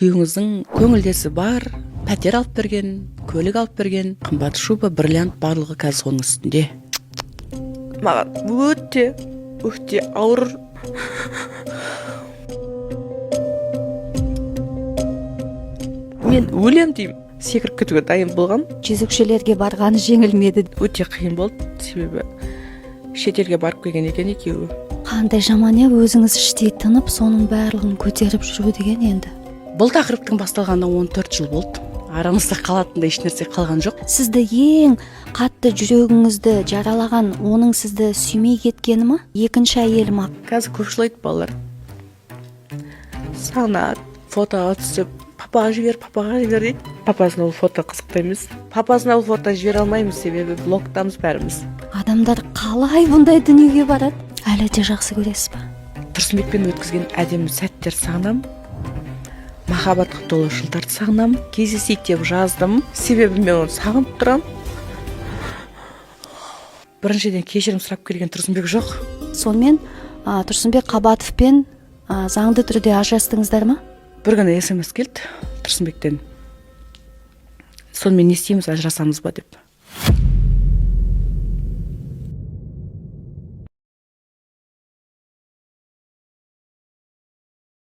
күйеуіңіздің көңілдесі бар, пәтер алып берген, көлік алып берген, қымбат шуба, бриллиант барлығы қазір соның үстінде. Маған өте ауыр. Мен өлем деймін. Секіріп кетуге дайын болғам. Жезөкшелерге барғаны жеңілмеді. Өте қиын болды, себебі шетелге барып келген екен екеуі. Қандай жаман өзіңіз іштей тынып, соның барлығын көтеріп жүру деген енді. Бұл тақырыптың басталғанына 14 жыл болды. Арамызда қалатындай ешнәрсе қалған жоқ. Сізді ең қатты жүрегіңізді жаралаған, оның сізді сүймей кеткені ма? Екінші әйелі ма? Қазір көпшілік айтты балалар. Сағынады, фотоға түсіп, папаға жібер дейді. Папасына ол фото қызықты емес. Папасына ол фото жібере алмаймыз, себебі блоктамыз бәріміз. Адамдар қалай бұндай дүниеге барады? Әлі де жақсы көресіз ба? Тұрсынбекпен өткізген әдемі сәттер сағынам. Махаббатқа толы жылдарды сағынам. Кездесейік деп жаздым, себебі мен оны сағынып тұрам. Біріншіден кешірім сұрап келген Тұрсынбек жоқ. Сонымен Тұрсынбек Қабатовпен заңды түрде ажырастыңыздар ма? Бір күні SMS келді Тұрсынбектен. Сонымен не істейміз, ажырасамыз ба деп.